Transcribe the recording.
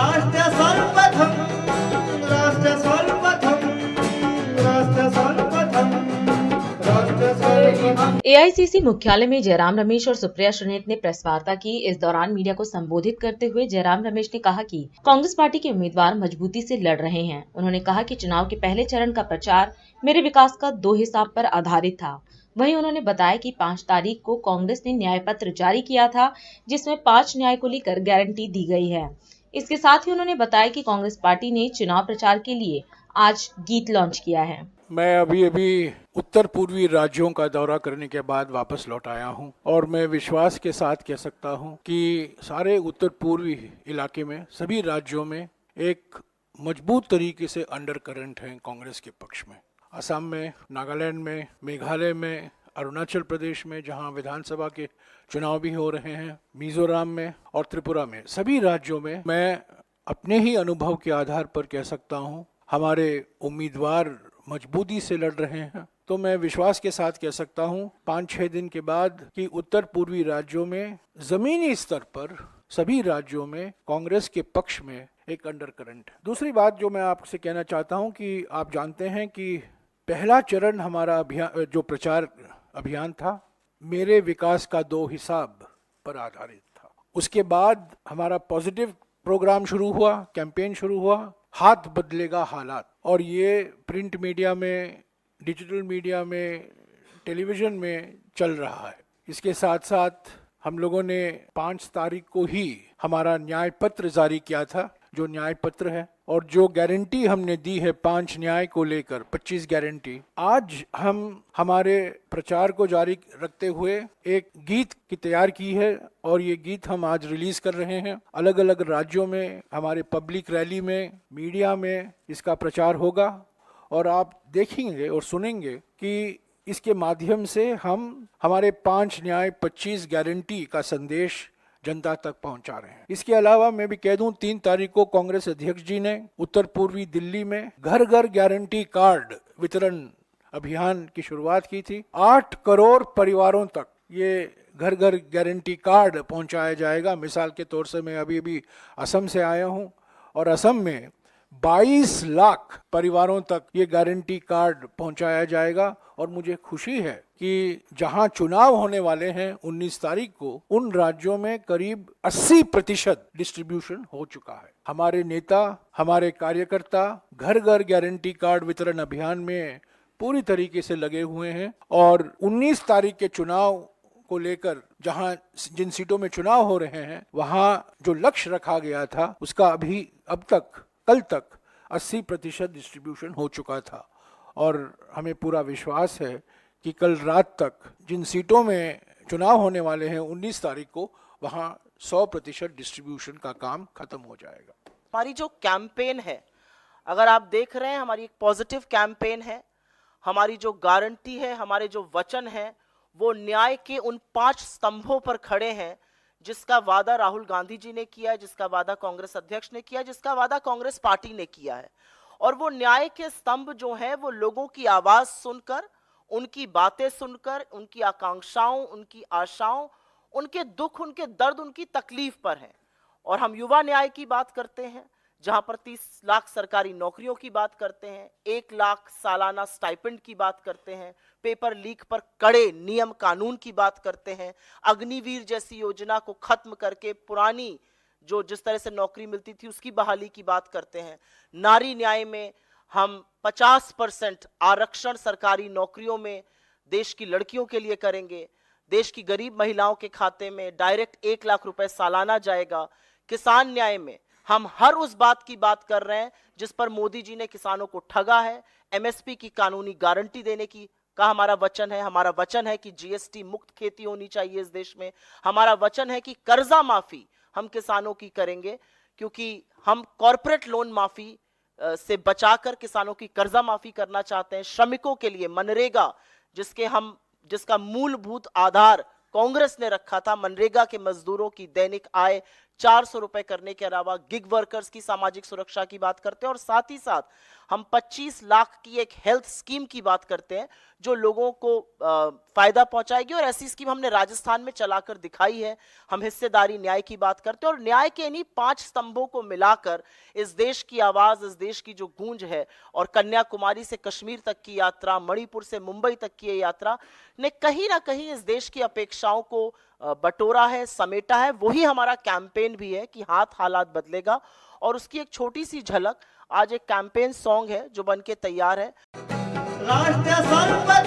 राष्ट्र सर्वप्रथम, राष्ट्र सर्वप्रथम, राष्ट्र सर्वप्रथम, राष्ट्र सर्वप्रथम। एआईसीसी मुख्यालय में जयराम रमेश और सुप्रिया श्रीनेत ने प्रेस वार्ता की। इस दौरान मीडिया को संबोधित करते हुए जयराम रमेश ने कहा कि कांग्रेस पार्टी के उम्मीदवार मजबूती से लड़ रहे हैं। उन्होंने कहा कि चुनाव के पहले चरण का प्रचार मेरे विकास का 2 हिसाब पर आधारित था। वहीं उन्होंने बताया कि 5 तारीख को कांग्रेस ने न्याय पत्र जारी किया था, जिसमें 5 न्याय को लेकर गारंटी दी गई है। इसके साथ ही उन्होंने बताया कि कांग्रेस पार्टी ने चुनाव प्रचार के लिए आज गीत लॉन्च किया है। मैं अभी उत्तर पूर्वी राज्यों का दौरा करने के बाद वापस लौट आया हूं और मैं विश्वास के साथ कह सकता हूं कि सारे उत्तर पूर्वी इलाके में सभी राज्यों में एक मजबूत तरीके से अंडर करंट है कांग्रेस के पक्ष में। असम में, नागालैंड में, मेघालय में, अरुणाचल प्रदेश में जहां विधानसभा के चुनाव भी हो रहे हैं, मिजोरम में और त्रिपुरा में, सभी राज्यों में मैं अपने ही अनुभव के आधार पर कह सकता हूं हमारे उम्मीदवार मजबूती से लड़ रहे हैं। तो मैं विश्वास के साथ कह सकता हूं 5-6 दिन के बाद कि उत्तर पूर्वी राज्यों में जमीनी स्तर पर सभी राज्यों में कांग्रेस के पक्ष में एक अंडर करंट है। दूसरी बात जो मैं आपसे कहना चाहता हूं कि आप जानते हैं कि पहला चरण हमारा अभियान जो प्रचार अभियान था मेरे विकास का 2 हिसाब पर आधारित था। उसके बाद हमारा पॉजिटिव प्रोग्राम शुरू हुआ, कैंपेन शुरू हुआ, हाथ बदलेगा हालात, और ये प्रिंट मीडिया में, डिजिटल मीडिया में, टेलीविजन में चल रहा है। इसके साथ साथ हम लोगों ने 5 तारीख को ही हमारा न्याय पत्र जारी किया था, जो न्याय पत्र है, और जो गारंटी हमने दी है 5 न्याय को लेकर 25 गारंटी। आज हम हमारे प्रचार को जारी रखते हुए एक गीत की तैयार की है और ये गीत हम आज रिलीज कर रहे हैं। अलग अलग राज्यों में हमारे पब्लिक रैली में, मीडिया में इसका प्रचार होगा और आप देखेंगे और सुनेंगे कि इसके माध्यम से हम हमारे 5 न्याय 25 गारंटी का संदेश जनता तक पहुंचा रहे हैं। इसके अलावा मैं भी कह दूं 3 तारीख को कांग्रेस अध्यक्ष जी ने उत्तर पूर्वी दिल्ली में घर घर गारंटी कार्ड वितरण अभियान की शुरुआत की थी। 8 करोड़ परिवारों तक ये घर घर गारंटी कार्ड पहुंचाया जाएगा। मिसाल के तौर से मैं अभी असम से आया हूं और असम में 22 लाख परिवारों तक ये गारंटी कार्ड पहुंचाया जाएगा। और मुझे खुशी है कि जहां चुनाव होने वाले हैं 19 तारीख को, उन राज्यों में करीब 80% डिस्ट्रीब्यूशन हो चुका है। हमारे नेता, हमारे कार्यकर्ता घर घर गारंटी कार्ड वितरण अभियान में पूरी तरीके से लगे हुए हैं और 19 तारीख के चुनाव को लेकर जहां जिन सीटों में चुनाव हो रहे हैं वहां जो लक्ष्य रखा गया था उसका अभी अब तक कल तक 80% डिस्ट्रीब्यूशन हो चुका था। और हमें पूरा विश्वास है कि कल रात तक जिन सीटों में चुनाव होने वाले हैं 19 तारीख को, वहां 100% डिस्ट्रीब्यूशन का काम खत्म हो जाएगा। हमारी जो कैंपेन है, अगर आप देख रहे हैं, हमारी एक पॉजिटिव कैंपेन है। हमारी जो गारंटी है, हमारे जो वचन है, वो न्याय के उन 5 स्तंभों पर खड़े हैं जिसका वादा राहुल गांधी जी ने किया है, जिसका वादा कांग्रेस अध्यक्ष ने किया है, जिसका वादा कांग्रेस पार्टी ने किया है। और वो न्याय के स्तंभ जो है वो लोगों की आवाज सुनकर, उनकी बातें सुनकर, उनकी आकांक्षाओं, उनकी आशाओं, उनके दुख, उनके दर्द, उनकी तकलीफ पर है। और हम युवा न्याय की बात करते हैं जहां पर 30 लाख सरकारी नौकरियों की बात करते हैं, 1 लाख सालाना स्टाइपेंड की बात करते हैं, पेपर लीक पर कड़े नियम कानून की बात करते हैं, अग्निवीर जैसी योजना को खत्म करके पुरानी जो जिस तरह से नौकरी मिलती थी उसकी बहाली की बात करते हैं। नारी न्याय में हम 50% आरक्षण सरकारी नौकरियों में देश की लड़कियों के लिए करेंगे। देश की गरीब महिलाओं के खाते में डायरेक्ट 1 लाख रुपए सालाना जाएगा। किसान न्याय में हम हर उस बात की बात कर रहे हैं जिस पर मोदी जी ने किसानों को ठगा है। एमएसपी की कानूनी गारंटी देने की का हमारा वचन है। हमारा वचन है कि जीएसटी मुक्त खेती होनी चाहिए इस देश में। हमारा वचन है कि कर्जा माफी हम किसानों की करेंगे, क्योंकि हम कॉर्पोरेट लोन माफी से बचाकर किसानों की कर्जा माफी करना चाहते हैं। श्रमिकों के लिए मनरेगा, जिसका मूलभूत आधार कांग्रेस ने रखा था, मनरेगा के मजदूरों की दैनिक आय 400 रुपए करने के अलावा गिग वर्कर्स की सामाजिक सुरक्षा की बात करते हैं। और साथ ही साथ हम 25 लाख की एक हेल्थ स्कीम की बात करते हैं जो लोगों को फायदा पहुंचाएगी, और ऐसी स्कीम हमने राजस्थान में चलाकर दिखाई है। हम हिस्सेदारी न्याय की बात करते हैं, और न्याय के इन्हीं 5 स्तंभों को मिलाकर इस देश की आवाज, इस देश की जो गूंज है, और कन्याकुमारी से कश्मीर तक की यात्रा, मणिपुर से मुंबई तक की ये यात्रा ने कहीं ना कहीं इस देश की अपेक्षाओं को बटोरा है, समेटा है। वही हमारा कैंपेन भी है कि हाथ हालात बदलेगा, और उसकी एक छोटी सी झलक आज एक कैंपेन सॉन्ग है जो बनके तैयार है। राष्ट्र सर्वप्रथम